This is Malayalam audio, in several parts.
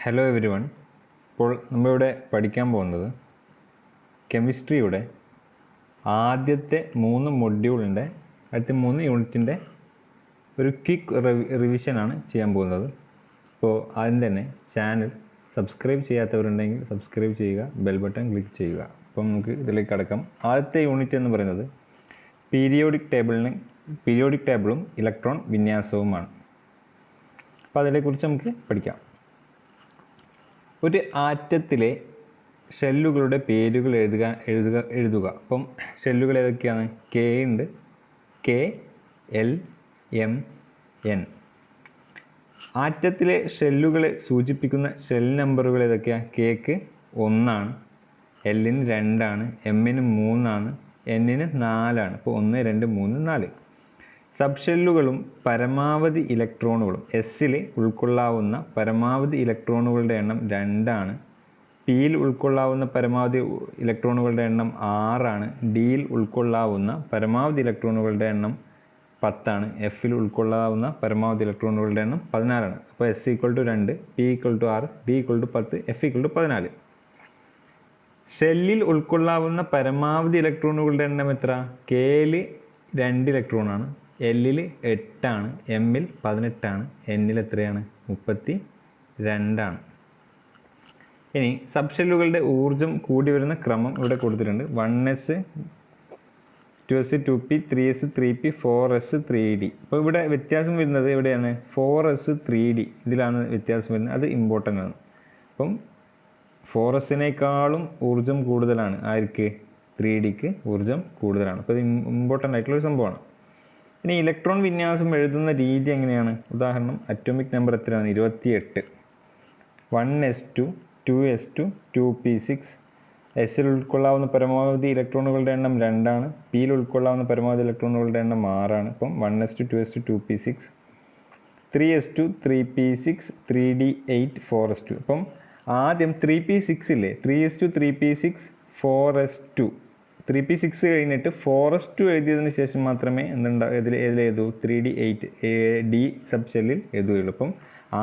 Hello every one. ഇപ്പോൾ നമ്മളിവിടെ പഠിക്കാൻ പോകുന്നത് കെമിസ്ട്രിയുടെ ആദ്യത്തെ 3 മൊഡ്യൂളിൻ്റെ അടുത്ത 3 യൂണിറ്റിൻ്റെ ഒരു ക്വിക്ക് റിവിഷനാണ് ചെയ്യാൻ പോകുന്നത്. അപ്പോൾ ആദ്യം തന്നെ ചാനൽ സബ്സ്ക്രൈബ് ചെയ്യാത്തവരുണ്ടെങ്കിൽ സബ്സ്ക്രൈബ് ചെയ്യുക, ബെൽ ബട്ടൺ ക്ലിക്ക് ചെയ്യുക. അപ്പം നമുക്ക് ഇതിലേക്ക് കടക്കാം. ആദ്യത്തെ യൂണിറ്റ് എന്ന് പറയുന്നത് പീരിയോഡിക് ടേബിളും ഇലക്ട്രോൺ വിന്യാസവുമാണ്. അപ്പോൾ അതിനെക്കുറിച്ച് നമുക്ക് പഠിക്കാം. ഒരു ആറ്റത്തിലെ ഷെല്ലുകളുടെ പേരുകൾ എഴുതുക. അപ്പം ഷെല്ലുകൾ ഏതൊക്കെയാണ്? കെ ഉണ്ട്, കെ, എൽ, എം, എൻ. ആറ്റത്തിലെ ഷെല്ലുകളെ സൂചിപ്പിക്കുന്ന ഷെൽ നമ്പറുകൾ ഏതൊക്കെയാണ്? കെക്ക് 1 ആണ്, എല്ലിന് 2 ആണ്, എമ്മിന് 3 ആണ്, എന്നിന് 4 ആണ്. അപ്പോൾ 1, 2, 3, 4. സബ് ഷെല്ലുകളും പരമാവധി ഇലക്ട്രോണുകളും എസ്സിൽ ഉൾക്കൊള്ളാവുന്ന പരമാവധി ഇലക്ട്രോണുകളുടെ എണ്ണം 2 ആണ്. പിയിൽ ഉൾക്കൊള്ളാവുന്ന പരമാവധി ഇലക്ട്രോണുകളുടെ എണ്ണം 6 ആണ്. ഡിയിൽ ഉൾക്കൊള്ളാവുന്ന പരമാവധി ഇലക്ട്രോണുകളുടെ എണ്ണം 10 ആണ്. എഫിൽ ഉൾക്കൊള്ളാവുന്ന പരമാവധി ഇലക്ട്രോണുകളുടെ എണ്ണം 14 ആണ്. അപ്പോൾ എസ് = 2, പി = 6, ഡി = 10, എഫ് = 14. ഷെല്ലിൽ ഉൾക്കൊള്ളാവുന്ന പരമാവധി ഇലക്ട്രോണുകളുടെ എണ്ണം എത്ര? കെയിൽ 2 ഇലക്ട്രോണാണ്, എല്ലിൽ 8 ആണ്, എമ്മിൽ 18 ആണ്, എന്നിൽ എത്രയാണ്? 32 ആണ്. ഇനി സബ് ഷെല്ലുകളുടെ ഊർജ്ജം കൂടി വരുന്ന ക്രമം ഇവിടെ കൊടുത്തിട്ടുണ്ട്. 1s, 2s, 2p, 3s, 3p, 4s, 3d. അപ്പോൾ ഇവിടെ വ്യത്യാസം വരുന്നത് എവിടെയാണ്? 4s, 3d ഇതിലാണ് വ്യത്യാസം വരുന്നത്. അത് ഇമ്പോർട്ടൻ്റ് ആണ്. അപ്പം 4sനേക്കാളും ഊർജ്ജം കൂടുതലാണ് ആർക്ക്? 3dക്ക് ഊർജ്ജം കൂടുതലാണ്. അപ്പോൾ ഇത് ഇമ്പോർട്ടൻ്റ് ആയിട്ടുള്ളൊരു സംഭവമാണ്. ഇനി ഇലക്ട്രോൺ വിന്യാസം എഴുതുന്ന രീതി എങ്ങനെയാണ്? ഉദാഹരണം, അറ്റോമിക് നമ്പർ എത്രയാണ്? 28. 1s2, 2s2, 2p6. എസ്സിൽ ഉൾക്കൊള്ളാവുന്ന പരമാവധി ഇലക്ട്രോണുകളുടെ എണ്ണം 2 ആണ്. പിയിൽ ഉൾക്കൊള്ളാവുന്ന പരമാവധി ഇലക്ട്രോണുകളുടെ എണ്ണം 6 ആണ്. അപ്പം 1s2, 2s2, 2p6. 3s2, 3p6, 3d8, 4s2. അപ്പം ആദ്യം 3p6 ഇല്ലേ? 3s2, 3p6, 4s2. 3p6 കഴിഞ്ഞിട്ട് 4s2 എഴുതിയതിന് ശേഷം മാത്രമേ ഏതിലെഴുതൂ? 3d8 ഡി സബ് ഷെല്ലിൽ എഴുതുകയുള്ളൂ. അപ്പം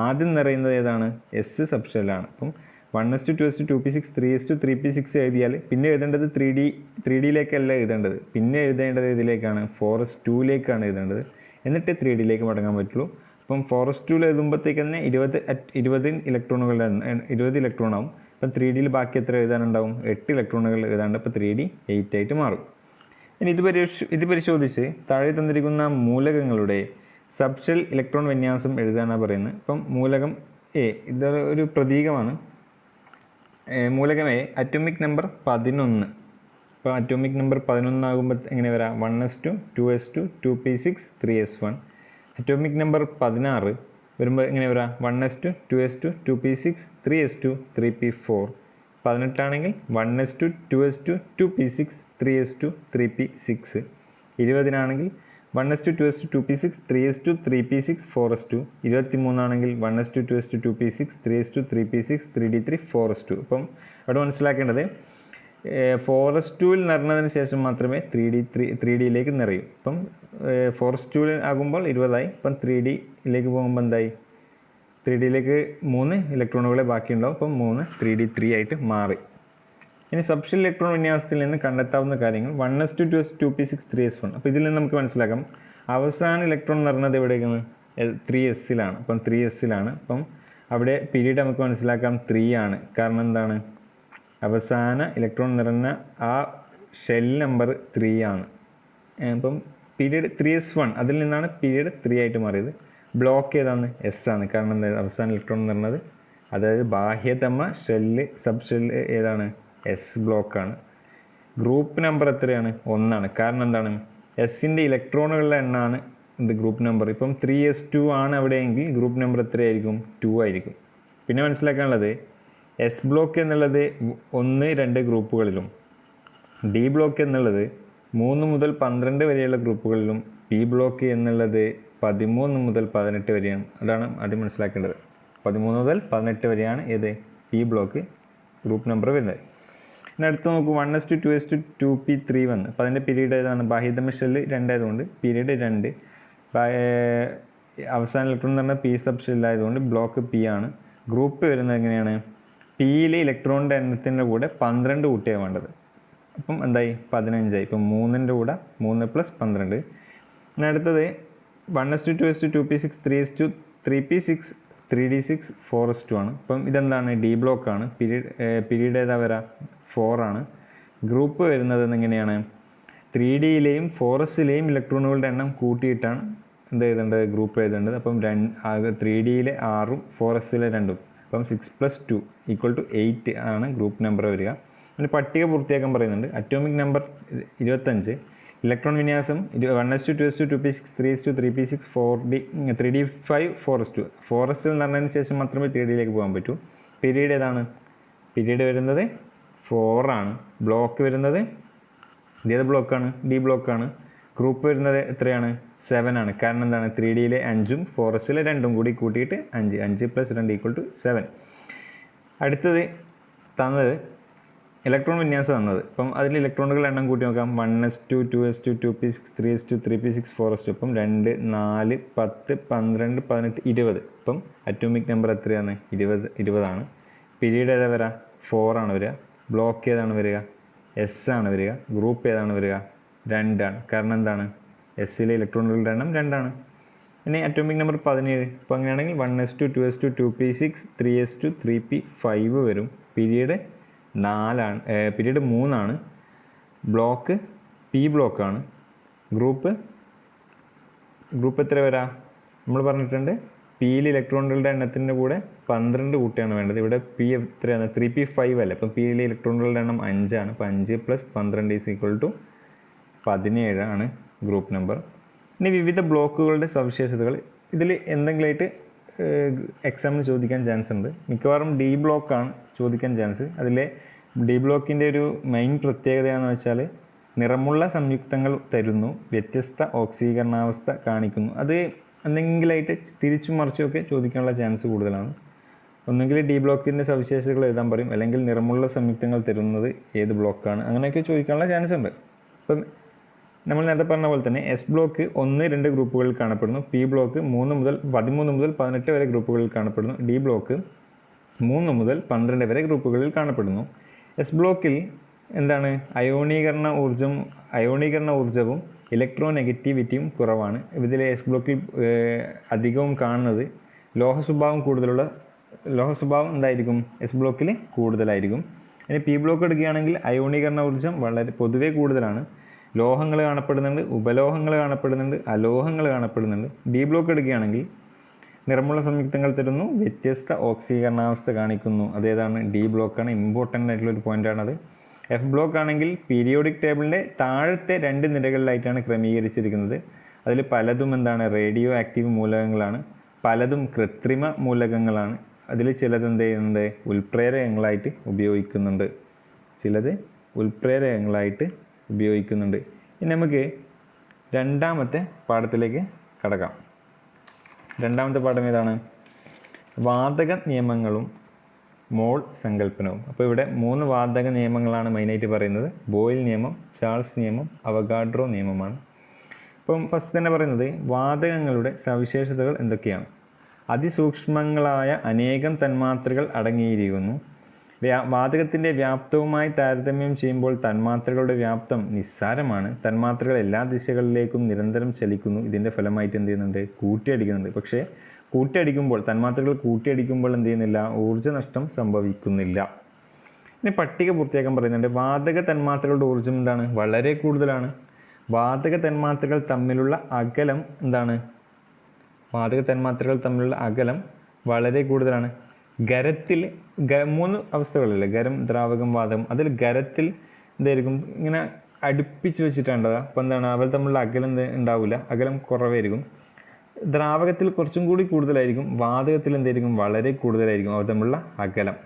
ആദ്യം നിറയുന്നത് ഏതാണ്? എസ് സബ് ഷെല്ലാണ്. അപ്പം 1s2, 2s2, 2p6, 3s2, 3p6 എഴുതിയാൽ പിന്നെ എഴുതേണ്ടത് 3dയിലേക്കല്ല എഴുതേണ്ടത്. പിന്നെ എഴുതേണ്ടത് ഇതിലേക്കാണ്? 4s2ലേക്കാണ് എഴുതേണ്ടത്. എന്നിട്ട് 3dയിലേക്ക് മടങ്ങാൻ പറ്റുള്ളൂ. അപ്പം 4s2 എഴുതുമ്പോഴത്തേക്ക് തന്നെ 20 ഇലക്ട്രോണുകളുടെ 20 ഇലക്ട്രോൺ ആവും. അപ്പം 3dയിൽ ബാക്കി എത്ര എഴുതാനുണ്ടാവും? 8 ഇലക്ട്രോണുകൾ എഴുതാണ്ട്. അപ്പോൾ 3d 8 ആയിട്ട് മാറും. ഇനി ഇത് പരിശോധിച്ച് താഴെ തന്നിരിക്കുന്ന മൂലകങ്ങളുടെ സബ് ഷെൽ ഇലക്ട്രോൺ വിന്യാസം എഴുതാനാണ് പറയുന്നത്. അപ്പം മൂലകം എ, ഇത് ഒരു പ്രതീകമാണ്. മൂലകം എ അറ്റോമിക് നമ്പർ 11. അപ്പോൾ അറ്റോമിക് നമ്പർ 11 ആകുമ്പോൾ എങ്ങനെ വരാം? 1s2, 2s2, 2p6, 3s1. Atomic number 16 വരുമ്പോൾ എങ്ങനെ വരാം? 1s2, 2s2, 2p6, 3s2, 3p4. 18 ആണെങ്കിൽ 1s2, 2s2, 2p6, 3s2, 3p6. 20 1s2, 2s2, 2p6, 3s2, 3p6, 4s2. 23 ആണെങ്കിൽ 1s2, 2s2, 2p6, 3s2, 3p6, 3d3, 4s2. അപ്പം അവിടെ മനസ്സിലാക്കേണ്ടത് 4s2ൽ നിറഞ്ഞതിന് ശേഷം മാത്രമേ 3dയിലേക്ക് നിറയൂ. അപ്പം 4s2 ആകുമ്പോൾ 20 ആയി. അപ്പം 3dയിലേക്ക് പോകുമ്പോൾ എന്തായി? 3dയിലേക്ക് 3 ഇലക്ട്രോണുകളെ ബാക്കിയുണ്ടാവും. അപ്പം 3 3d3 ആയിട്ട് മാറി. ഇനി സബ് ഷെൽ ഇലക്ട്രോൺ വിന്യാസത്തിൽ നിന്ന് കണ്ടെത്താവുന്ന കാര്യങ്ങൾ 1s2, 2s2, 2p6, 3s1. അപ്പോൾ ഇതിൽ നിന്ന് നമുക്ക് മനസ്സിലാക്കാം അവസാന ഇലക്ട്രോൺ നിറഞ്ഞത് എവിടേക്കാണ്? 3sലാണ്. അപ്പം 3sലാണ്. അപ്പം അവിടെ പീരീഡ് നമുക്ക് മനസ്സിലാക്കാം 3 ആണ്. കാരണം എന്താണ്? അവസാന ഇലക്ട്രോൺ നിറഞ്ഞ ആ ഷെൽ നമ്പർ 3 ആണ്. അപ്പം പീരീഡ് 3s1, അതിൽ നിന്നാണ് പീരീഡ് 3 ആയിട്ട് മാറിയത്. ബ്ലോക്ക് ഏതാണ്? എസ് ആണ്. കാരണം എന്താ? അവസാന ഇലക്ട്രോൺ നിറഞ്ഞത്, അതായത് ബാഹ്യതമ ഷെല്ല് സബ് ഷെല്ല് ഏതാണ്? എസ് ബ്ലോക്കാണ്. ഗ്രൂപ്പ് നമ്പർ എത്രയാണ്? 1 ആണ്. കാരണം എന്താണ്? എസിൻ്റെ ഇലക്ട്രോണുകളുടെ എണ്ണമാണ് ഇത് ഗ്രൂപ്പ് നമ്പർ. ഇപ്പം 3s2 ആണ് അവിടെയെങ്കിൽ ഗ്രൂപ്പ് നമ്പർ എത്രയായിരിക്കും? 2 ആയിരിക്കും. പിന്നെ മനസ്സിലാക്കാനുള്ളത് എസ് ബ്ലോക്ക് എന്നുള്ളത് 1, 2 ഗ്രൂപ്പുകളിലും, ഡി ബ്ലോക്ക് എന്നുള്ളത് 3 മുതൽ 12 വരെയുള്ള ഗ്രൂപ്പുകളിലും, പി ബ്ലോക്ക് എന്നുള്ളത് 13 മുതൽ 18 വരെയാണ്. അതാണ് ആദ്യം മനസ്സിലാക്കേണ്ടത്. 13 മുതൽ 18 വരെയാണ് ഏത്? പി ബ്ലോക്ക് ഗ്രൂപ്പ് നമ്പർ വരുന്നത്. ഇനി അടുത്ത് നോക്കൂ, 1s2, 2s2, 2p3 വന്ന്. അപ്പോൾ അതിൻ്റെ പീരീഡ് ഏതാണ്? ബാഹ്യതമ ഷെല്ല് 2 ആയതുകൊണ്ട് പീരീഡ് 2. അവസാന ഇലക്ട്രോൺ എന്ന് പറഞ്ഞാൽ പി സബ് ഷെല്ലായതുകൊണ്ട് ബ്ലോക്ക് പി ആണ്. ഗ്രൂപ്പ് വരുന്നത് എങ്ങനെയാണ്? പിയിലെ ഇലക്ട്രോണിൻ്റെ എണ്ണത്തിൻ്റെ കൂടെ 12 കൂട്ടിയാണ് വേണ്ടത്. അപ്പം എന്തായി? 15ആയി. ഇപ്പം 3ൻ്റെ കൂടെ 3 + 12. പിന്നെ അടുത്തത് 1:2 2p6 3p6 3d6 4:2 ആണ്. അപ്പം ഇതെന്താണ്? ഡി ബ്ലോക്കാണ്. പീരീഡ് ഏതാ വരാ? 4 ആണ്. ഗ്രൂപ്പ് വരുന്നത് എങ്ങനെയാണ്? 3Dയിലെയും 4sലെയും ഇലക്ട്രോണുകളുടെ എണ്ണം കൂട്ടിയിട്ടാണ് എന്ത് എഴുതേണ്ടത്? ഗ്രൂപ്പ് എഴുതേണ്ടത്. അപ്പം 3Dയിലെ 6ഉം 4sലെ 2ഉം, അപ്പം 6 + 2 = 8 ആണ് ഗ്രൂപ്പ് നമ്പർ വരിക. പിന്നെ പട്ടിക പൂർത്തിയാക്കാൻ പറയുന്നുണ്ട്. അറ്റോമിക് നമ്പർ 25, ഇലക്ട്രോൺ വിന്യാസം 1:2 2p6 3:2 3p6 3d5 4:2. 4s നടന്നതിന് ശേഷം മാത്രമേ 3Dയിലേക്ക് പോകാൻ പറ്റൂ. പീരീഡ് ഏതാണ്? പീരീഡ് വരുന്നത് 4 ആണ്. ബ്ലോക്ക് വരുന്നത് ഇതേത് ബ്ലോക്കാണ്? ഡി ബ്ലോക്കാണ്. ഗ്രൂപ്പ് വരുന്നത് എത്രയാണ്? 7 ആണ്. കാരണം എന്താണ്? 3Dയിലെ 5ഉം 4sലെ 2ഉം കൂടി കൂട്ടിയിട്ട് 5 + 2 = 7. അടുത്തത് തന്നത് ഇലക്ട്രോൺ വിന്യാസം തന്നത്. അപ്പം അതിൽ ഇലക്ട്രോണുകളുടെ എണ്ണം കൂട്ടി നോക്കാം. 1s2 2s2 2p6 3s2 3p6 4s2. അപ്പം 2 4 10 12 18 20. അപ്പം അറ്റോമിക് നമ്പർ എത്രയാണ്? 20 ആണ്. പീരീഡ് ഏതാ വരിക? 4 ആണ് വരിക. ബ്ലോക്ക് ഏതാണ് വരിക? എസ് ആണ് വരിക. ഗ്രൂപ്പ് ഏതാണ് വരിക? 2 ആണ്. കാരണം എന്താണ്? എസ്സിലെ ഇലക്ട്രോണുകളുടെ എണ്ണം 2 ആണ്. ഇനി അറ്റോമിക് നമ്പർ 17. അപ്പോൾ അങ്ങനെയാണെങ്കിൽ 1s2 2s2 2p6 3s2 3p5 വരും. പീരീഡ് 4 ആണ്. പീരീഡ് 3 ആണ്. ബ്ലോക്ക് പി ബ്ലോക്കാണ്. ഗ്രൂപ്പ് എത്ര വരാം? നമ്മൾ പറഞ്ഞിട്ടുണ്ട് പിയിൽ ഇലക്ട്രോണുകളുടെ എണ്ണത്തിൻ്റെ കൂടെ 12 കൂട്ടിയാണ് വേണ്ടത്. ഇവിടെ പി എത്രയാണ്? 3p5 അല്ലേ? അപ്പം പിയിലെ ഇലക്ട്രോണുകളുടെ എണ്ണം 5 ആണ്. അപ്പം 5 + 12 = 17 ആണ് ഗ്രൂപ്പ് നമ്പർ. ഇനി വിവിധ ബ്ലോക്കുകളുടെ സവിശേഷതകൾ ഇതിൽ എന്തെങ്കിലുമായിട്ട് എക്സാമിന് ചോദിക്കാൻ ചാൻസ് ഉണ്ട്. മിക്കവാറും ഡി ബ്ലോക്കാണ് ചോദിക്കാൻ ചാൻസ്. അതിലെ ഡി ബ്ലോക്കിൻ്റെ ഒരു മെയിൻ പ്രത്യേകതയാണെന്ന് വെച്ചാൽ നിറമുള്ള സംയുക്തങ്ങൾ തരുന്നു, വ്യത്യസ്ത ഓക്സീകരണാവസ്ഥ കാണിക്കുന്നു. അത് എന്തെങ്കിലുമായിട്ട് തിരിച്ചും മറിച്ചുമൊക്കെ ചോദിക്കാനുള്ള ചാൻസ് കൂടുതലാണ്. ഒന്നുകിൽ ഡി ബ്ലോക്കിൻ്റെ സവിശേഷതകൾ എഴുതാൻ പറയും, അല്ലെങ്കിൽ നിറമുള്ള സംയുക്തങ്ങൾ തരുന്നത് ഏത് ബ്ലോക്കാണ്, അങ്ങനെയൊക്കെ ചോദിക്കാനുള്ള ചാൻസ് ഉണ്ട്. അപ്പം നമ്മൾ നേരത്തെ പറഞ്ഞ പോലെ തന്നെ എസ് ബ്ലോക്ക് 1, 2 ഗ്രൂപ്പുകളിൽ കാണപ്പെടുന്നു. പി ബ്ലോക്ക് 13 മുതൽ 18 വരെ ഗ്രൂപ്പുകളിൽ കാണപ്പെടുന്നു. ഡി ബ്ലോക്ക് 3 മുതൽ 12 വരെ ഗ്രൂപ്പുകളിൽ കാണപ്പെടുന്നു. എസ് ബ്ലോക്കിൽ എന്താണ്? അയോണീകരണ ഊർജ്ജവും ഇലക്ട്രോ നെഗറ്റിവിറ്റിയും കുറവാണ്. ഇതിലെ എസ് ബ്ലോക്കിൽ അധികവും കാണുന്നത് ലോഹ സ്വഭാവം എന്തായിരിക്കും? എസ് ബ്ലോക്കിൽ കൂടുതലായിരിക്കും. ഇനി പി ബ്ലോക്ക് എടുക്കുകയാണെങ്കിൽ അയോണീകരണ ഊർജ്ജം വളരെ പൊതുവെ കൂടുതലാണ്. ലോഹങ്ങൾ കാണപ്പെടുന്നുണ്ട്, ഉപലോഹങ്ങൾ കാണപ്പെടുന്നുണ്ട്, അലോഹങ്ങൾ കാണപ്പെടുന്നുണ്ട്. ഡി ബ്ലോക്ക് എടുക്കുകയാണെങ്കിൽ നിറമുള്ള സംയുക്തങ്ങൾ തരുന്നു, വ്യത്യസ്ത ഓക്സീകരണാവസ്ഥ കാണിക്കുന്നു. അതേതാണ്? ഡി ബ്ലോക്കാണ്. ഇമ്പോർട്ടൻ്റ് ആയിട്ടുള്ളൊരു പോയിൻ്റാണത്. എഫ് ബ്ലോക്ക് ആണെങ്കിൽ പീരിയോഡിക് ടേബിളിൻ്റെ താഴത്തെ 2 നിരകളിലായിട്ടാണ് ക്രമീകരിച്ചിരിക്കുന്നത്. അതിൽ പലതും എന്താണ്? റേഡിയോ ആക്റ്റീവ് മൂലകങ്ങളാണ്, പലതും കൃത്രിമ മൂലകങ്ങളാണ്. അതിൽ ചിലത് എന്ത് ചെയ്യുന്നുണ്ട്? ഉൽപ്രേരകങ്ങളായിട്ട് ഉപയോഗിക്കുന്നുണ്ട്. ഇനി നമുക്ക് രണ്ടാമത്തെ പാഠത്തിലേക്ക് കടക്കാം. രണ്ടാമത്തെ പാഠം ഏതാണ്? വാതക നിയമങ്ങളും മോൾ സങ്കല്പനവും. അപ്പോൾ ഇവിടെ 3 വാതക നിയമങ്ങളാണ് മെയിനായിട്ട് പറയുന്നത്. ബോയിൽ നിയമം, ചാൾസ് നിയമം, അവഗാഡ്രോ നിയമമാണ്. അപ്പം ഫസ്റ്റ് തന്നെ പറയുന്നത് വാതകങ്ങളുടെ സവിശേഷതകൾ എന്തൊക്കെയാണ്? അതിസൂക്ഷ്മങ്ങളായ അനേകം തന്മാത്രകൾ അടങ്ങിയിരിക്കുന്നു. വാതകത്തിൻ്റെ വ്യാപ്തവുമായി താരതമ്യം ചെയ്യുമ്പോൾ തന്മാത്രകളുടെ വ്യാപ്തം നിസ്സാരമാണ്. തന്മാത്രകൾ എല്ലാ ദിശകളിലേക്കും നിരന്തരം ചലിക്കുന്നു. ഇതിൻ്റെ ഫലമായിട്ട് എന്ത് ചെയ്യുന്നുണ്ട്? കൂട്ടിയടിക്കുന്നുണ്ട്. പക്ഷേ തന്മാത്രകൾ കൂട്ടിയടിക്കുമ്പോൾ എന്ത് ചെയ്യുന്നില്ല? ഊർജ്ജനഷ്ടം സംഭവിക്കുന്നില്ല. ഇനി പട്ടിക പൂർത്തിയാക്കാൻ പറയുന്നുണ്ട്. വാതക തന്മാത്രകളുടെ ഊർജ്ജം എന്താണ്? വളരെ കൂടുതലാണ്. വാതക തന്മാത്രകൾ തമ്മിലുള്ള അകലം എന്താണ്? വളരെ കൂടുതലാണ്. ഖരത്തിൽ 3 അവസ്ഥകളല്ലേ? ഖരം, ദ്രാവകം, വാതകം. അതിൽ ഖരത്തിൽ എന്തായിരിക്കും? ഇങ്ങനെ അടുപ്പിച്ച് വെച്ചിട്ടുണ്ടാവുക. അപ്പോൾ എന്താണ്? അവർ തമ്മിലുള്ള അകലം ഉണ്ടാവില്ല, അകലം കുറവായിരിക്കും. ദ്രാവകത്തിൽ കുറച്ചും കൂടി കൂടുതലായിരിക്കും. വാതകത്തിൽ എന്തായിരിക്കും? വളരെ കൂടുതലായിരിക്കും അവർ തമ്മിലുള്ള അകലം.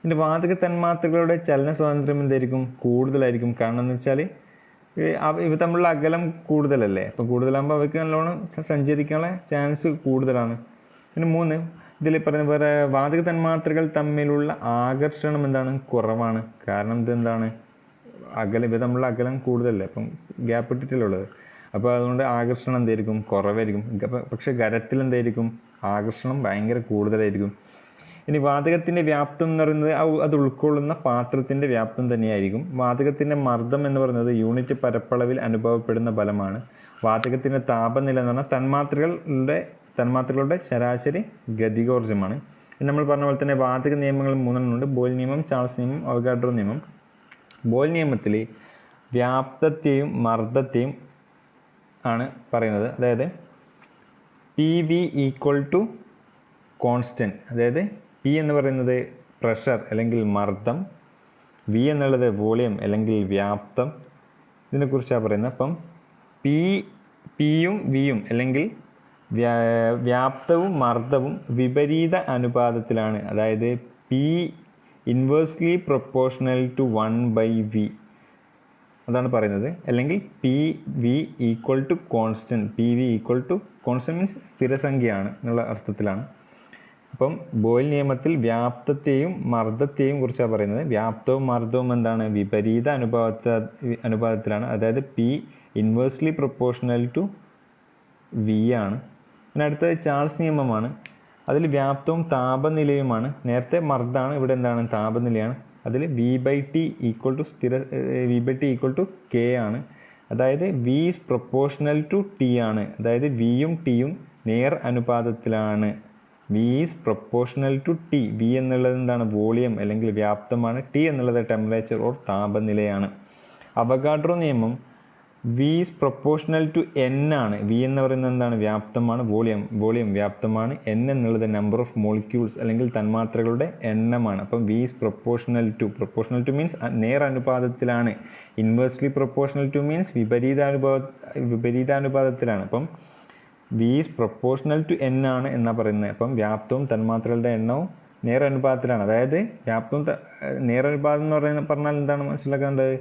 ഇനി വാതക തന്മാത്രകളുടെ ചലന സ്വാതന്ത്ര്യം എന്തായിരിക്കും? കൂടുതലായിരിക്കും. കാരണം എന്ന് വെച്ചാൽ ഇവ തമ്മിലുള്ള അകലം കൂടുതലല്ലേ? അപ്പം കൂടുതലാകുമ്പോൾ അവർക്ക് നല്ലോണം സഞ്ചരിക്കാനുള്ള ചാൻസ് കൂടുതലാണ്. പിന്നെ 3 ഇതിൽ പറയുന്ന പോലെ വാതക തന്മാത്രകൾ തമ്മിലുള്ള ആകർഷണം എന്താണ്? കുറവാണ്. കാരണം ഇതെന്താണ്? ഇവ തമ്മിലുള്ള അകലം കൂടുതലല്ലേ? അപ്പം ഗ്യാപ്പ് ഇട്ടിട്ടുള്ളത്. അപ്പോൾ അതുകൊണ്ട് ആകർഷണം എന്തായിരിക്കും? കുറവായിരിക്കും. പക്ഷേ ഖരത്തിൽ എന്തായിരിക്കും? ആകർഷണം ഭയങ്കര കൂടുതലായിരിക്കും. ഇനി വാതകത്തിൻ്റെ വ്യാപ്തം എന്ന് പറയുന്നത് അത് ഉൾക്കൊള്ളുന്ന പാത്രത്തിൻ്റെ വ്യാപ്തം തന്നെയായിരിക്കും. വാതകത്തിൻ്റെ മർദ്ദം എന്ന് പറയുന്നത് യൂണിറ്റ് പരപ്പളവിൽ അനുഭവപ്പെടുന്ന ബലമാണ്. വാതകത്തിൻ്റെ താപനില എന്ന് പറഞ്ഞാൽ തന്മാത്രകളുടെ ശരാശരി ഗതികോർജ്ജമാണ്. നമ്മൾ പറഞ്ഞ പോലെ തന്നെ വാതക നിയമങ്ങൾ 3 ഉണ്ട്: ബോയിൽ നിയമം, ചാൾസ് നിയമം, അവഗാഡ്രോ നിയമം. ബോയിൽ നിയമത്തിൽ വ്യാപ്തത്തെയും മർദ്ദത്തെയും ആണ് പറയുന്നത്. അതായത് P V equal to constant, അതായത് പി എന്ന് പറയുന്നത് പ്രഷർ അല്ലെങ്കിൽ മർദ്ദം, വി എന്നുള്ളത് വോളിയം അല്ലെങ്കിൽ വ്യാപ്തം. ഇതിനെക്കുറിച്ചാണ് പറയുന്നത്. അപ്പം പിയും വിയും അല്ലെങ്കിൽ വ്യാപ്തവും മർദ്ദവും വിപരീത അനുപാതത്തിലാണ്. അതായത് P inversely proportional to 1/v അതാണ് പറയുന്നത്. അല്ലെങ്കിൽ P V equal to constant, P V equal to constant means സ്ഥിരസംഖ്യയാണ് എന്നുള്ള അർത്ഥത്തിലാണ്. അപ്പം ബോയിൽ നിയമത്തിൽ വ്യാപ്തത്തെയും മർദ്ദത്തെയും കുറിച്ചാണ് പറയുന്നത്. വ്യാപ്തവും മർദ്ദവും എന്താണ്? വിപരീത അനുപാതത്തിലാണ്. അതായത് P inversely proportional to V ആണ്. പിന്നെ അടുത്തത് ചാൾസ് നിയമമാണ്. അതിൽ വ്യാപ്തവും താപനിലയുമാണ്. നേരത്തെ മർദ്ദമാണ്, ഇവിടെ എന്താണ്? താപനിലയാണ്. അതിൽ v/t ഈക്വൽ ടു k ആണ്. അതായത് v is proportional to t ആണ്. അതായത് വിയും ടിയും നേർ അനുപാതത്തിലാണ്. v is proportional to t. v എന്നുള്ളത് എന്താണ്? വോളിയം അല്ലെങ്കിൽ വ്യാപ്തമാണ്. t എന്നുള്ളത് ടെമ്പറേച്ചർ ഓർ താപനിലയാണ്. അവഗാഡ്രോ നിയമം v is proportional to n ആണ്. v എന്ന് പറയുന്നത് എന്താണ്? വ്യാപ്തമാണ്. വോളിയം വ്യാപ്തമാണ്. n എന്നുള്ളത് നമ്പർ ഓഫ് മോളിക്യൂൾസ് അല്ലെങ്കിൽ തന്മാത്രകളുടെ എണ്ണമാണ്. അപ്പം v is proportional to means നേർ അനുപാതത്തിലാണ്. ഇൻവേഴ്സ്ലി പ്രൊപ്പോർഷണൽ ടു മീൻസ് വിപരീതാനുപാതത്തിലാണ്. അപ്പം v is proportional to n ആണ് എന്നാണ് പറയുന്നത്. അപ്പം വ്യാപ്തവും തന്മാത്രകളുടെ എണ്ണവും നേർ അനുപാതത്തിലാണ്. അതായത് വ്യാപ്തവും നേരനുപാതം എന്ന് പറഞ്ഞാൽ എന്താണ് മനസ്സിലാക്കേണ്ടത്?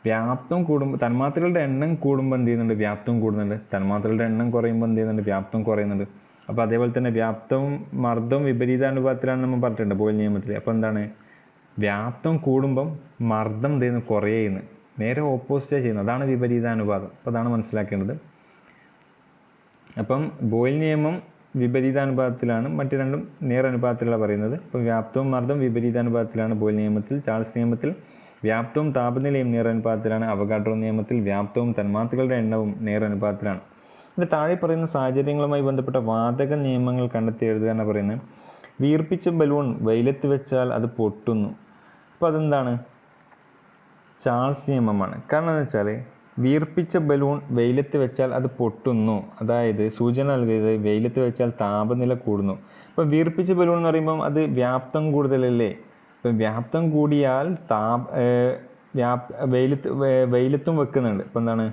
വ്യാപ്തം കൂടുമ്പോൾ തന്മാത്രകളുടെ എണ്ണം കൂടുമ്പോൾ എന്ത് ചെയ്യുന്നുണ്ട്? വ്യാപ്തം കൂടുന്നുണ്ട്. തന്മാത്രകളുടെ എണ്ണം കുറയുമ്പോൾ എന്ത് ചെയ്യുന്നുണ്ട്? വ്യാപ്തം കുറയുന്നുണ്ട്. അപ്പോൾ അതേപോലെ തന്നെ വ്യാപ്തവും മർദ്ദവും വിപരീതാനുപാതത്തിലാണ് നമ്മൾ പറഞ്ഞിട്ടുണ്ട് ബോയിൽ നിയമത്തിൽ. അപ്പോൾ എന്താണ്? വ്യാപ്തം കൂടുമ്പം മർദ്ദം എന്ത് ചെയ്യുന്നു? കുറയുന്നു. നേരെ ഓപ്പോസിറ്റാണ് ചെയ്യുന്നത്. അതാണ് വിപരീതാനുപാതം. അപ്പോൾ അതാണ് മനസ്സിലാക്കേണ്ടത്. അപ്പം ബോയിൽ നിയമം വിപരീതാനുപാതത്തിലാണ്, മറ്റു രണ്ടും നേരനുപാതത്തിലാണ് പറയുന്നത്. അപ്പോൾ വ്യാപ്തവും മർദ്ദവും വിപരീതാനുപാതത്തിലാണ് ബോയിൽ നിയമത്തിൽ. ചാൾസ് നിയമത്തിൽ വ്യാപ്തവും താപനിലയും നേരനുപാതത്തിലാണ്. അവഗാഡ്രോ നിയമത്തിൽ വ്യാപ്തവും തന്മാത്രകളുടെ എണ്ണവും നേരനുപാതത്തിലാണ്. ഇതിന് താഴെ പറയുന്ന സാഹചര്യങ്ങളുമായി ബന്ധപ്പെട്ട വാതക നിയമങ്ങൾ കണ്ടെത്തി എഴുതുകയാണ് പറയുന്നത്. വീർപ്പിച്ച ബലൂൺ വെയിലത്ത് വെച്ചാൽ അത് പൊട്ടുന്നു. അപ്പോൾ അതെന്താണ്? ചാൾസ് നിയമമാണ്. കാരണം എന്ന് വെച്ചാൽ വീർപ്പിച്ച ബലൂൺ വെയിലത്ത് വെച്ചാൽ അത് പൊട്ടുന്നു. അതായത് സൂചന നൽകിയത് വെയിലത്ത് വെച്ചാൽ താപനില കൂടുന്നു. അപ്പോൾ വീർപ്പിച്ച ബലൂൺ എന്ന് പറയുമ്പം അത് വ്യാപ്തം കൂടുതലല്ലേ? ഇപ്പം വ്യാപ്തം കൂടിയാൽ വെയിലത്തും വെക്കുന്നുണ്ട്. ഇപ്പം എന്താണ്?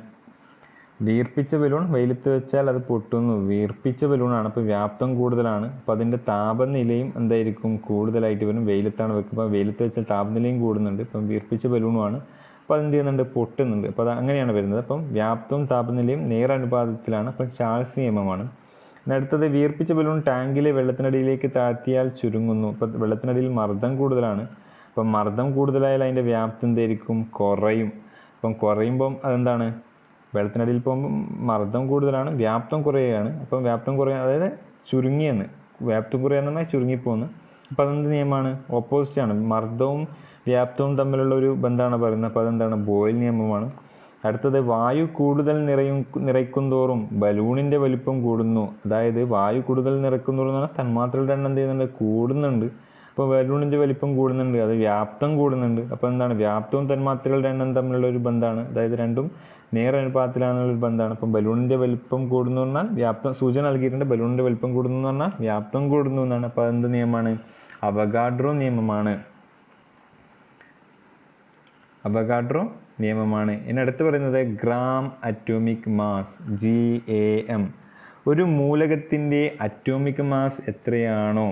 വീർപ്പിച്ച ബലൂൺ വെയിലത്ത് വെച്ചാൽ അത് പൊട്ടുന്നു. വീർപ്പിച്ച ബലൂണാണ്. അപ്പോൾ വ്യാപ്തം കൂടുതലാണ്. അപ്പോൾ അതിൻ്റെ താപനിലയും എന്തായിരിക്കും? കൂടുതലായിട്ട് വരും. വെയിലത്താണ് വെക്കുമ്പോൾ വെയിലത്ത് വെച്ചാൽ താപനിലയും കൂടുന്നുണ്ട്. ഇപ്പം വീർപ്പിച്ച ബലൂണുമാണ്. അപ്പോൾ അതെന്ത് ചെയ്യുന്നുണ്ട്? പൊട്ടുന്നുണ്ട്. അപ്പോൾ അത് അങ്ങനെയാണ് വരുന്നത്. അപ്പം വ്യാപ്തവും താപനിലയും നേരനുപാതത്തിലാണ്. അപ്പം ചാൾസ് നിയമമാണ്. അടുത്തത് വീർപ്പിച്ച ബലൂൺ ടാങ്കിലെ വെള്ളത്തിനടിയിലേക്ക് താഴ്ത്തിയാൽ ചുരുങ്ങുന്നു. ഇപ്പം വെള്ളത്തിനടിയിൽ മർദ്ദം കൂടുതലാണ്. അപ്പം മർദ്ദം കൂടുതലായാൽ അതിൻ്റെ വ്യാപ്തി എന്തായിരിക്കും? കുറയും. അപ്പം കുറയുമ്പം അതെന്താണ്? വെള്ളത്തിനടിയിൽ പോകുമ്പം മർദ്ദം കൂടുതലാണ്, വ്യാപ്തം കുറയുകയാണ്. അപ്പം വ്യാപ്തം കുറയുക, അതായത് ചുരുങ്ങിയെന്ന്. വ്യാപ്തം കുറയാന്ന് പറഞ്ഞാൽ ചുരുങ്ങിപ്പോകുന്നു. അപ്പം അതെന്ത് നിയമമാണ്? ഓപ്പോസിറ്റാണ്. മർദ്ദവും വ്യാപ്തവും തമ്മിലുള്ള ഒരു ബന്ധമാണ് പറയുന്നത്. അപ്പോൾ അതെന്താണ്? ബോയിൽ നിയമമാണ്. അടുത്തത് വായു കൂടുതൽ നിറയ്ക്കും തോറും ബലൂണിൻ്റെ വലിപ്പം കൂടുന്നു. അതായത് വായു കൂടുതൽ നിറയ്ക്കും തോറും എന്ന് പറഞ്ഞാൽ തന്മാത്രകളുടെ എണ്ണം എന്ത് ചെയ്യുന്നുണ്ട്? കൂടുന്നുണ്ട്. അപ്പോൾ ബലൂണിൻ്റെ വലിപ്പം കൂടുന്നുണ്ട്, അത് വ്യാപ്തം കൂടുന്നുണ്ട്. അപ്പോൾ എന്താണ്? വ്യാപ്തവും തന്മാത്രകളുടെ എണ്ണം തമ്മിലുള്ള ഒരു ബന്ധമാണ്. അതായത് രണ്ടും നേരനുപാതത്തിലാണുള്ളൊരു ബന്ധമാണ്. അപ്പം ബലൂണിൻ്റെ വലിപ്പം കൂടുന്നു പറഞ്ഞാൽ വ്യാപ്തം സൂചന നൽകിയിട്ടുണ്ട്. ബലൂണിൻ്റെ വലിപ്പം കൂടുന്നു എന്ന് പറഞ്ഞാൽ വ്യാപ്തം കൂടുന്നു എന്നാണ്. അപ്പോൾ അതെന്ത് നിയമമാണ്? അവഗാഡ്രോ നിയമമാണ്. അവഗാഡ്രോ നിയമമാണ്. ഇനി അടുത്ത് പറയുന്നത് ഗ്രാം അറ്റോമിക് മാസ്, GAM. ഒരു മൂലകത്തിൻ്റെ അറ്റോമിക് മാസ് എത്രയാണോ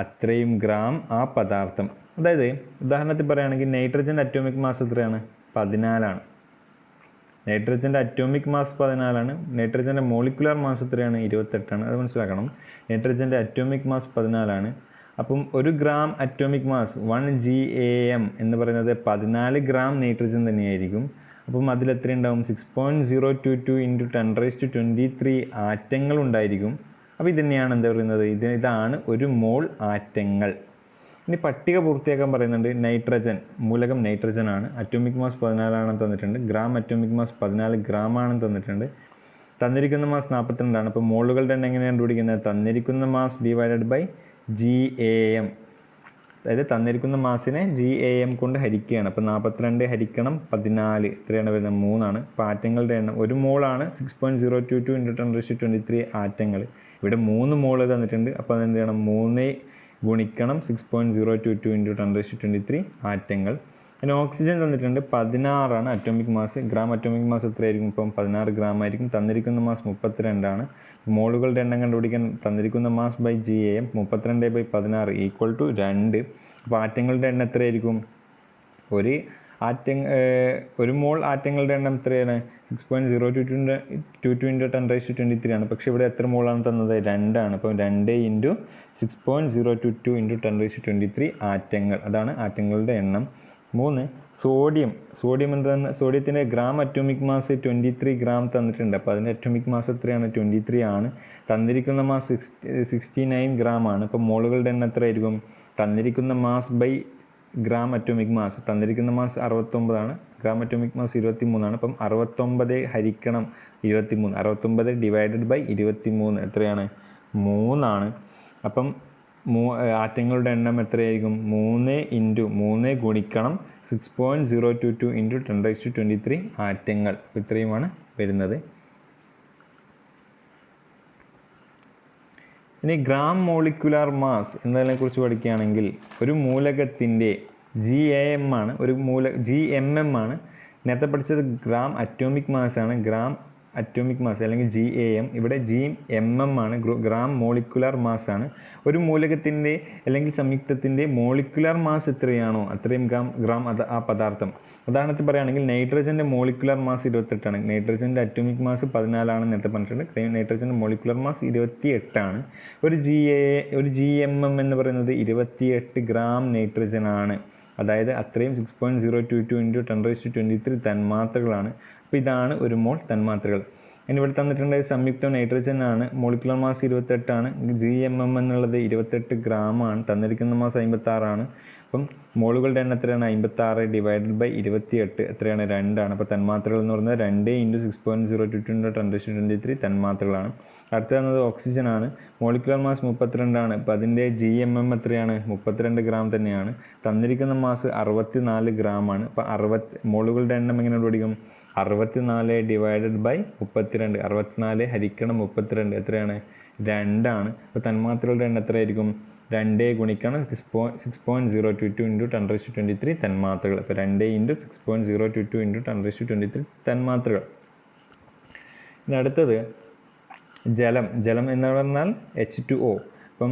അത്രയും ഗ്രാം ആ പദാർത്ഥം. അതായത് ഉദാഹരണത്തിൽ പറയുകയാണെങ്കിൽ നൈട്രജൻ്റെ അറ്റോമിക് മാസ് എത്രയാണ്? 14 നൈട്രജൻ്റെ അറ്റോമിക് മാസ് 14. നൈട്രജൻ്റെ മോളിക്കുലർ മാസ് എത്രയാണ്? 28. അത് മനസ്സിലാക്കണം. നൈട്രജൻ്റെ അറ്റോമിക് മാസ് 14. അപ്പം 1 ഗ്രാം അറ്റോമിക് മാസ് 1 GAM എന്ന് പറയുന്നത് 14 ഗ്രാം നൈട്രജൻ തന്നെയായിരിക്കും. അപ്പം അതിലെത്ര ഉണ്ടാവും? 6.022 × 10⁻23 ആറ്റങ്ങൾ ഉണ്ടായിരിക്കും. അപ്പോൾ ഇത് തന്നെയാണ് എന്താ പറയുന്നത്? ഇതാണ് 1 മോൾ ആറ്റങ്ങൾ. ഇനി പട്ടിക പൂർത്തിയാക്കാൻ പറയുന്നുണ്ട്. നൈട്രജൻ, മൂലകം നൈട്രജൻ ആണ്. അറ്റോമിക് മാസ് 14 ആണെന്ന് തന്നിട്ടുണ്ട്. ഗ്രാം അറ്റോമിക് മാസ് 14 ഗ്രാം ആണെന്ന് തന്നിട്ടുണ്ട്. തന്നിരിക്കുന്ന മാസ് 42 ആണ്. അപ്പോൾ മോളുകളുടെ എണ്ണം എങ്ങനെയാണ് കണ്ടുപിടിക്കുന്നത്? തന്നിരിക്കുന്ന മാസ് ഡിവൈഡഡ് ബൈ GAM, അതായത് തന്നിരിക്കുന്ന മാസിനെ GAM കൊണ്ട് ഹരിക്കുകയാണ്. അപ്പോൾ 42 ഹരിക്കണം 14 എത്രയാണ് വരുന്നത്? 3 ആണ്. അപ്പോൾ ആറ്റങ്ങളുടെ എണ്ണം, ഒരു മോളാണ് 6.022 × 10⁻23 ആറ്റങ്ങൾ. ഇവിടെ 3 മോള് തന്നിട്ടുണ്ട്. അപ്പോൾ അതെന്ത് ചെയ്യണം? 3 ഗുണിക്കണം 6.022 × 10⁻23 ആറ്റങ്ങൾ. പിന്നെ ഓക്സിജൻ തന്നിട്ടുണ്ട് 16 ആണ് atomic mass. Gram atomic mass എത്രയായിരിക്കും? ഇപ്പം 16 ഗ്രാം ആയിരിക്കും. തന്നിരിക്കുന്ന മാസ് 32 ആണ്. മോളുകളുടെ എണ്ണം കണ്ടുപിടിക്കാൻ തന്നിരിക്കുന്ന മാസ് ബൈ GAM 32/16 = 2. അപ്പോൾ ആറ്റങ്ങളുടെ എണ്ണം എത്രയായിരിക്കും? ഒരു മോൾ ആറ്റങ്ങളുടെ എണ്ണം എത്രയാണ്? 6.022 × 10⁻23 ആണ്. പക്ഷേ ഇവിടെ എത്ര മോളാണ് തന്നത്? 2 ആണ്. അപ്പോൾ 2 × 6.022 × 10⁻23 ആറ്റങ്ങൾ. അതാണ് ആറ്റങ്ങളുടെ എണ്ണം. 3. സോഡിയം എന്താണ്? സോഡിയത്തിൻ്റെ ഗ്രാം അറ്റോമിക് മാസ് 23 ഗ്രാം തന്നിട്ടുണ്ട്. അപ്പോൾ അതിൻ്റെ അറ്റോമിക് മാസ് എത്രയാണ്? 23 ആണ്. തന്നിരിക്കുന്ന മാസ് 69 ഗ്രാം ആണ്. അപ്പോൾ മോളുകളുടെ എണ്ണം എത്രയായിരിക്കും? തന്നിരിക്കുന്ന mass by gram atomic mass. തന്നിരിക്കുന്ന മാസ് 69 ആണ്. ഗ്രാം അറ്റോമിക് മാസ് 23 ആണ്. അപ്പം 69 ഹരിക്കണം 23. 69 ഡിവൈഡഡ് ബൈ 23 എത്രയാണ്? 3 ആണ്. അപ്പം ആറ്റങ്ങളുടെ എണ്ണം എത്രയായിരിക്കും? 3 × 3 ഗുണിക്കണം 6.022 × 10⁻23 ആറ്റങ്ങൾ. ഇത്രയുമാണ് വരുന്നത്. ഇനി ഗ്രാം മോളിക്കുലാർ മാസ് എന്നതിനെക്കുറിച്ച് പഠിക്കുകയാണെങ്കിൽ, ഒരു മൂലകത്തിൻ്റെ GAM ആണ്, GMM ആണ്. നേരത്തെ പഠിച്ചത് ഗ്രാം അറ്റോമിക് മാസ് ആണ്. ഗ്രാം അറ്റോമിക് മാസ് അല്ലെങ്കിൽ GAM. ഇവിടെ GMM ആണ്, ഗ്രാം മോളിക്കുലാർ മാസ് ആണ്. ഒരു മൂലകത്തിൻ്റെ അല്ലെങ്കിൽ സംയുക്തത്തിൻ്റെ മോളിക്കുലാർ മാസ് എത്രയാണോ അത്രയും ഗ്രാം ആ പദാർത്ഥം. ഉദാഹരണത്തിന് പറയുകയാണെങ്കിൽ നൈട്രജൻ്റെ മോളിക്കുലാർ മാസ് 28 ആണ്. നൈട്രജൻ്റെ അറ്റോമിക് മാസ് 14 ആണെന്ന് നേരത്തെ പറഞ്ഞിട്ടുണ്ട്. നൈട്രജൻ്റെ മോളിക്കുലാർ മാസ് 28 ആണ്. ഒരു GMM എന്ന് പറയുന്നത് 28 ഗ്രാം നൈട്രജൻ ആണ്. അതായത് അത്രയും 6.022 × 10⁻23 തന്മാത്രകളാണ്. അപ്പോൾ ഇതാണ് ഒരു മോൾ തന്മാത്രകൾ. ഇനി ഇവിടെ തന്നിട്ടുണ്ട് സംയുക്തം നൈട്രജൻ ആണ്. മോളിക്കുലർ മാസ് 28 ആണ്. GMM എന്നുള്ളത് 28 ഗ്രാം ആണ്. തന്നിരിക്കുന്ന മാസ് 56 ആണ്. അപ്പം മോളുകളുടെ എണ്ണം എത്രയാണ്? 56 ഡിവൈഡഡ് ബൈ 28 എത്രയാണ്? 2 ആണ്. അപ്പോൾ തന്മാത്രകൾ എന്ന് പറയുന്നത് 2 × 6.022 × 10⁻23 തന്മാത്രകളാണ്. അടുത്ത തന്നത് ഓക്സിജൻ ആണ്. മോളിക്കുലർ മാസ് 32 ആണ്. അപ്പോൾ അതിൻ്റെ GMM എത്രയാണ്? 32 ഗ്രാം തന്നെയാണ്. തന്നിരിക്കുന്ന മാസ് 64 ഗ്രാം ആണ്. അപ്പോൾ മോളുകളുടെ എണ്ണം എങ്ങനെ പഠിക്കും? 64 ഡിവൈഡഡ് ബൈ 32. 64 ഹരിക്കണം 32 എത്രയാണ്? 2 ആണ്. അപ്പോൾ തന്മാത്രകളുടെ എണ്ണം എത്രയായിരിക്കും? 2 ഗുണിക്കണം 6.022 × 10⁻23 തന്മാത്രകൾ. അപ്പോൾ 2 × 6.022 × 10⁻23 തന്മാത്രകൾ. ഇനി അടുത്തത് ജലം എന്ന് പറഞ്ഞാൽ H2O. അപ്പം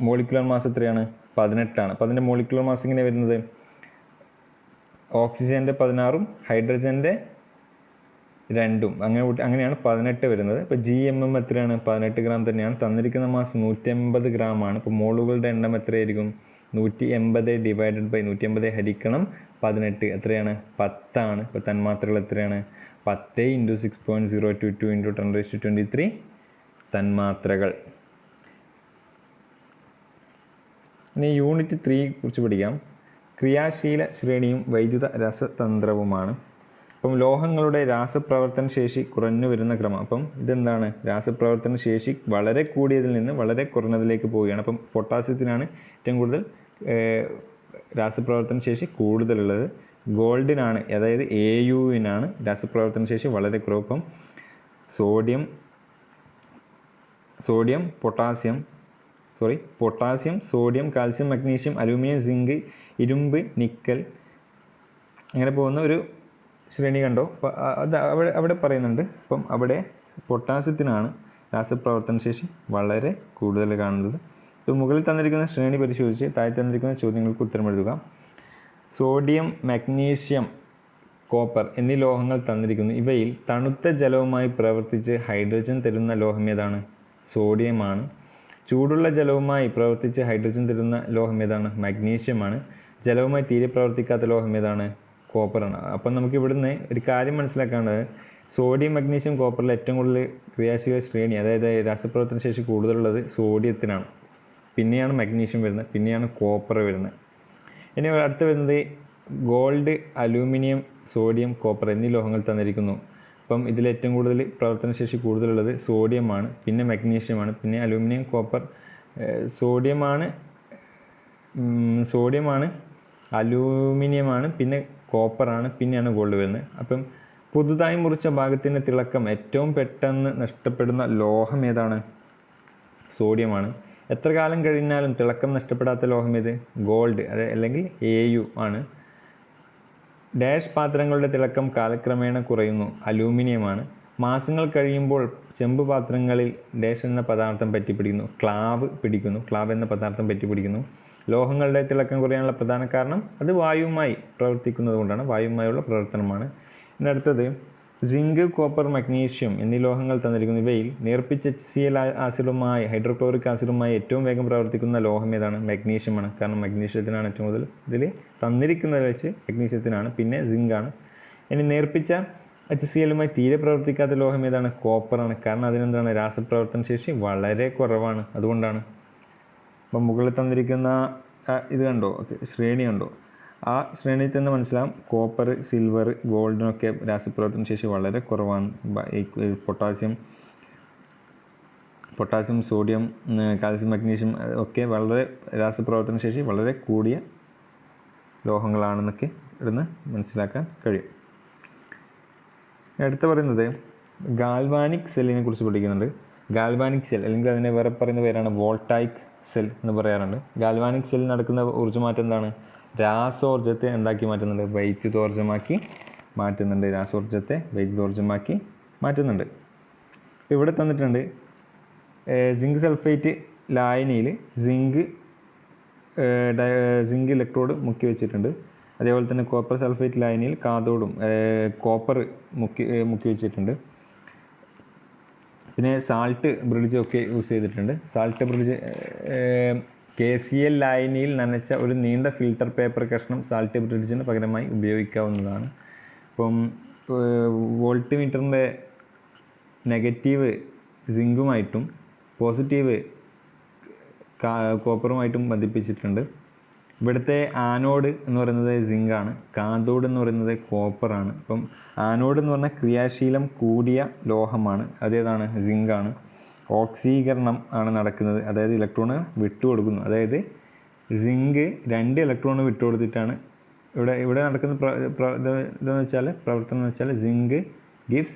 മോളിക്കുലർ മാസ് എത്രയാണ്? 18 ആണ്. അപ്പോൾ അതിൻ്റെ മോളിക്കുലർ മാസ് ഇങ്ങനെ വരുന്നത് ഓക്സിജൻ്റെ 16ഉം ഹൈഡ്രജൻ്റെ 2ഉം അങ്ങനെയാണ് 18 വരുന്നത്. ഇപ്പോൾ GMM എത്രയാണ്? 18 ഗ്രാം തന്നെയാണ്. തന്നിരിക്കുന്ന മാസ് 180 ഗ്രാം ആണ്. ഇപ്പോൾ മോളുകളുടെ എണ്ണം എത്രയായിരിക്കും? 180 ഡിവൈഡഡ് ബൈ 180 ഹരിക്കണം 18 എത്രയാണ്? 10 ആണ്. ഇപ്പോൾ തന്മാത്രകൾ എത്രയാണ്? 10 × 6.022 × 10⁻23 തന്മാത്രകൾ. ഇനി യൂണിറ്റ് 3 കുറിച്ച് പഠിക്കാം. ക്രിയാശീല ശ്രേണിയും വൈദ്യുത രസതന്ത്രവുമാണ്. അപ്പം ലോഹങ്ങളുടെ രാസപ്രവർത്തന ശേഷി കുറഞ്ഞു വരുന്ന ക്രമം. അപ്പം ഇതെന്താണ്? രാസപ്രവർത്തന ശേഷി വളരെ കൂടിയതിൽ നിന്ന് വളരെ കുറഞ്ഞതിലേക്ക് പോവുകയാണ്. അപ്പം പൊട്ടാസ്യത്തിനാണ് ഏറ്റവും കൂടുതൽ രാസപ്രവർത്തന ശേഷി കൂടുതലുള്ളത്. ഗോൾഡിനാണ്, അതായത് Auവിനാണ് രാസപ്രവർത്തന ശേഷി വളരെ കുറവ്. അപ്പം potassium, sodium, calcium, magnesium, aluminium, zinc, ഇരുമ്പ്, നിക്കൽ, അങ്ങനെ പോകുന്ന ഒരു ശ്രേണി കണ്ടോ? അപ്പോൾ അത് അവിടെ പറയുന്നുണ്ട്. അപ്പം അവിടെ പൊട്ടാസ്യത്തിനാണ് രാസപ്രവർത്തന ശേഷി വളരെ കൂടുതൽ കാണുന്നത്. ഇപ്പോൾ മുകളിൽ തന്നിരിക്കുന്ന ശ്രേണി പരിശോധിച്ച് താഴെ തന്നിരിക്കുന്ന ചോദ്യങ്ങൾക്ക് ഉത്തരം എഴുതുക. സോഡിയം, മഗ്നീഷ്യം, കോപ്പർ എന്നീ ലോഹങ്ങൾ തന്നിരിക്കുന്നു. ഇവയിൽ തണുത്ത ജലവുമായി പ്രവർത്തിച്ച് ഹൈഡ്രജൻ തരുന്ന ലോഹം ഏതാണ്? സോഡിയമാണ്. ചൂടുള്ള ജലവുമായി പ്രവർത്തിച്ച് ഹൈഡ്രജൻ തരുന്ന ലോഹം ഏതാണ്? മഗ്നീഷ്യമാണ്. ജലവുമായി തീരെ പ്രവർത്തിക്കാത്ത ലോഹം ഏതാണ്? കോപ്പറാണ്. അപ്പം നമുക്ക് ഇവിടുന്ന് ഒരു കാര്യം മനസ്സിലാക്കേണ്ടത്, സോഡിയം, മഗ്നീഷ്യം, കോപ്പറിൽ ഏറ്റവും കൂടുതൽ ക്രിയാശീല ശ്രേണി, അതായത് രാസപ്രവർത്തന ശേഷി കൂടുതലുള്ളത് സോഡിയത്തിനാണ്. പിന്നെയാണ് മഗ്നീഷ്യം വരുന്നത്, പിന്നെയാണ് കോപ്പർ വരുന്നത്. ഇനി അടുത്ത് വരുന്നത് ഗോൾഡ്, അലൂമിനിയം, സോഡിയം, കോപ്പർ എന്നീ ലോഹങ്ങൾ തന്നിരിക്കുന്നു. അപ്പം ഇതിൽ ഏറ്റവും കൂടുതൽ പ്രവർത്തനശേഷി കൂടുതലുള്ളത് സോഡിയമാണ്, പിന്നെ മഗ്നീഷ്യമാണ്, പിന്നെ അലൂമിനിയം, കോപ്പർ. സോഡിയമാണ്, അലൂമിനിയമാണ്, പിന്നെ കോപ്പറാണ്, പിന്നെയാണ് ഗോൾഡ് വരുന്നത്. അപ്പം പുതുതായി മുറിച്ച ഭാഗത്തിൻ്റെ തിളക്കം ഏറ്റവും പെട്ടെന്ന് നഷ്ടപ്പെടുന്ന ലോഹം ഏതാണ്? സോഡിയമാണ്. എത്ര കാലം കഴിഞ്ഞാലും തിളക്കം നഷ്ടപ്പെടാത്ത ലോഹം ഏത്? ഗോൾഡ്, അല്ലെങ്കിൽ AU ആണ്. ഡാഷ് പാത്രങ്ങളുടെ തിളക്കം കാലക്രമേണ കുറയുന്നു. അലൂമിനിയമാണ്. മാസങ്ങൾ കഴിയുമ്പോൾ ചെമ്പ് പാത്രങ്ങളിൽ ഡാഷ് എന്ന പദാർത്ഥം പറ്റിപ്പിടിക്കുന്നു. ക്ലാവ് എന്ന പദാർത്ഥം പറ്റിപ്പിടിക്കുന്നു. ലോഹങ്ങളുടെ തിളക്കം കുറയാനുള്ള പ്രധാന കാരണം അത് വായുവുമായി പ്രവർത്തിക്കുന്നത് കൊണ്ടാണ്. വായുവുമായുള്ള പ്രവർത്തനമാണ്. ഇനി അടുത്തത് സിങ്ക്, കോപ്പർ, മഗ്നീഷ്യം എന്നീ ലോഹങ്ങൾ തന്നിരിക്കുന്നു. ഇവയിൽ നേർപ്പിച്ച HCl ആസിഡുമായി, ഹൈഡ്രോക്ലോറിക് ആസിഡുമായി ഏറ്റവും വേഗം പ്രവർത്തിക്കുന്ന ലോഹം ഏതാണ്? മഗ്നീഷ്യമാണ്. കാരണം മഗ്നീഷ്യത്തിനാണ് ഏറ്റവും കൂടുതൽ ഇതിൽ തന്നിരിക്കുന്നത് വെച്ച് മഗ്നീഷ്യത്തിനാണ്, പിന്നെ സിങ്കാണ്. ഇനി നേർപ്പിച്ച HCl-മായി തീരെ പ്രവർത്തിക്കാത്ത ലോഹം ഏതാണ്? കോപ്പറാണ്. കാരണം അതിനെന്താണ്? രാസപ്രവർത്തന ശേഷി വളരെ കുറവാണ്, അതുകൊണ്ടാണ്. അപ്പം മുകളിൽ തന്നിരിക്കുന്ന ഇത് കണ്ടോ, ശ്രേണി കണ്ടോ? ആ ശ്രേണിയിൽ തന്നെ മനസ്സിലാവും കോപ്പർ, സിൽവർ, ഗോൾഡിനൊക്കെ രാസപ്രവർത്തന ശേഷി വളരെ കുറവാണ്. പൊട്ടാസ്യം, സോഡിയം, കാൽസ്യം, മഗ്നീഷ്യം ഒക്കെ വളരെ രാസപ്രവർത്തന ശേഷി വളരെ കൂടിയ ലോഹങ്ങളാണെന്നൊക്കെ ഇവിടുന്ന് മനസ്സിലാക്കാൻ കഴിയും. അടുത്ത പറയുന്നത് ഗാൽവാനിക് സെല്ലിനെ കുറിച്ച് പഠിക്കുന്നുണ്ട്. ഗാൽവാനിക് സെൽ, അല്ലെങ്കിൽ അതിനെ വേറെ പറയുന്ന പേരാണ് വോൾട്ടായിക് സെൽ എന്ന് പറയാറുണ്ട്. ഗാൽവാനിക് സെല്ലിൽ നടക്കുന്ന ഊർജ്ജമാറ്റം എന്താണ്? രാസോർജ്ജത്തെ എന്താക്കി മാറ്റുന്നുണ്ട്? വൈദ്യുതോർജ്ജമാക്കി മാറ്റുന്നുണ്ട്. രാസോർജ്ജത്തെ വൈദ്യുതോർജ്ജമാക്കി മാറ്റുന്നുണ്ട്. ഇവിടെ തന്നിട്ടുണ്ട് സിങ്ക് സൾഫേറ്റ് ലായനിയിൽ സിങ്ക് ഇലക്ട്രോഡ് മുക്കി വെച്ചിട്ടുണ്ട്. അതേപോലെ തന്നെ കോപ്പർ സൾഫേറ്റ് ലായനിയിൽ കാഥോഡും കോപ്പർ മുക്കി വെച്ചിട്ടുണ്ട്. പിന്നെ സാൾട്ട് ബ്രിഡ്ജ് ഒക്കെ യൂസ് ചെയ്തിട്ടുണ്ട്. സാൾട്ട് ബ്രിഡ്ജ് KCl ലായനിയിൽ നനച്ച ഒരു നീണ്ട ഫിൽട്ടർ പേപ്പർ കഷ്ണം സാൾട്ട് ബ്രിഡ്ജിന് പകരമായി ഉപയോഗിക്കാവുന്നതാണ്. ഇപ്പം വോൾട്ട് മീറ്ററിൻ്റെ നെഗറ്റീവ് സിങ്കുമായിട്ടും പോസിറ്റീവ് കോപ്പറുമായിട്ടും ബന്ധിപ്പിച്ചിട്ടുണ്ട്. ഇവിടുത്തെ ആനോഡ് എന്ന് പറയുന്നത് സിങ്കാണ്, കാഥോഡ് എന്ന് പറയുന്നത് കോപ്പറാണ്. അപ്പം ആനോഡ് എന്ന് പറഞ്ഞാൽ ക്രിയാശീലം കൂടിയ ലോഹമാണ്, അതേതാണ്? സിങ്കാണ്. ഓക്സീകരണം ആണ് നടക്കുന്നത്, അതായത് ഇലക്ട്രോണ് വിട്ടുകൊടുക്കുന്നു. അതായത് സിങ്ക് 2 ഇലക്ട്രോണ് വിട്ടുകൊടുത്തിട്ടാണ് ഇവിടെ നടക്കുന്ന ഇതെന്ന് വെച്ചാൽ പ്രവർത്തനം എന്ന് വെച്ചാൽ സിങ്ക് ഗിവ്സ്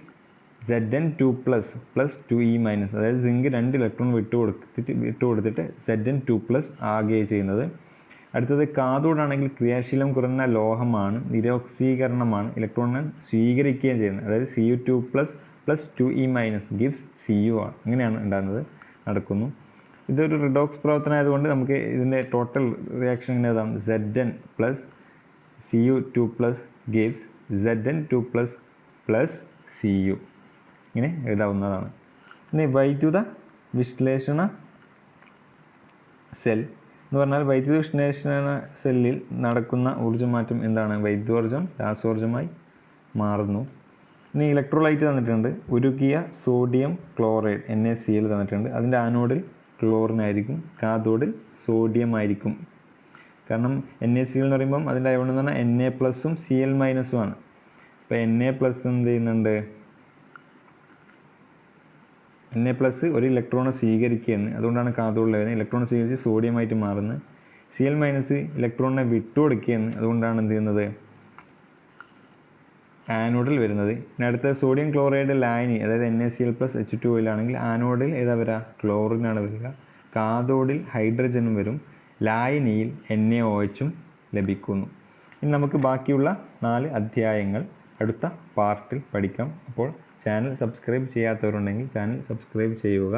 Zn2+ + 2e-, അതായത് സിങ്ക് 2 ഇലക്ട്രോൺ വിട്ടുകൊടുത്തിട്ട് Zn2+ ആകുകയും ചെയ്യുന്നത്. അടുത്തത് കാഥോഡാണെങ്കിൽ ക്രിയാശീലം കുറഞ്ഞ ലോഹമാണ്, നിരോക്സീകരണമാണ്, ഇലക്ട്രോണിനെ സ്വീകരിക്കുകയും ചെയ്യുന്നത്. അതായത് Cu2+ + 2e- ഗിവ്സ് Cu ആണ്. അങ്ങനെയാണ് ഉണ്ടാകുന്നത്, നടക്കുന്നു. ഇതൊരു റിഡോക്സ് പ്രവർത്തനം ആയതുകൊണ്ട് നമുക്ക് ഇതിൻ്റെ ടോട്ടൽ റിയാക്ഷൻ ഇങ്ങനെ എഴുതാം. Zn + Cu2+ gives Zn2+ + Cu. ഇങ്ങനെ എഴുതാവുന്നതാണ്. ഇനി വൈദ്യുത വിശ്ലേഷണ സെൽ എന്ന് പറഞ്ഞാൽ വൈദ്യുത വിശ്ലേഷണ സെല്ലിൽ നടക്കുന്ന ഊർജ്ജമാറ്റം എന്താണ്? വൈദ്യുതോർജ്ജം രാസോർജ്ജമായി മാറുന്നു. ഇനി ഇലക്ട്രോലൈറ്റ് തന്നിട്ടുണ്ട്. ഉരുകിയ സോഡിയം ക്ലോറൈഡ് NaCl തന്നിട്ടുണ്ട്. അതിൻ്റെ ആനോഡിൽ ക്ലോറിൻ ആയിരിക്കും, കാഥോഡിൽ സോഡിയം ആയിരിക്കും. കാരണം NaCl എന്ന് പറയുമ്പം അതിൻ്റെ അയോൺ എന്ന് പറഞ്ഞാൽ Na+ഉം Cl- ആണ്. അപ്പോൾ Na+ എന്ത് ചെയ്യുന്നുണ്ട്? Na+ ഒരു ഇലക്ട്രോണെ സ്വീകരിക്കുകയെന്ന്, അതുകൊണ്ടാണ് കാഥോഡിൽ വരുന്നത്. ഇലക്ട്രോൺ സ്വീകരിച്ച് സോഡിയമായിട്ട് മാറുന്നത്. Cl- ഇലക്ട്രോണിനെ വിട്ടുകൊടുക്കുകയെന്ന്, അതുകൊണ്ടാണ് എന്ത് ചെയ്യുന്നത്? ആനോഡിൽ വരുന്നത്. പിന്നെ അടുത്ത സോഡിയം ക്ലോറൈഡ് ലായനി, അതായത് NaCl + H2O ആണെങ്കിൽ ആനോഡിൽ ഏതാ വരിക? ക്ലോറിനാണ് വരിക. കാഥോഡിൽ ഹൈഡ്രജനും വരും. ലായനിയിൽ NaOH ലഭിക്കുന്നു. ഇനി നമുക്ക് ബാക്കിയുള്ള 4 അധ്യായങ്ങൾ അടുത്ത പാർട്ടിൽ പഠിക്കാം. അപ്പോൾ ചാനൽ സബ്സ്ക്രൈബ് ചെയ്യാത്തവരുണ്ടെങ്കിൽ ചാനൽ സബ്സ്ക്രൈബ് ചെയ്യുക.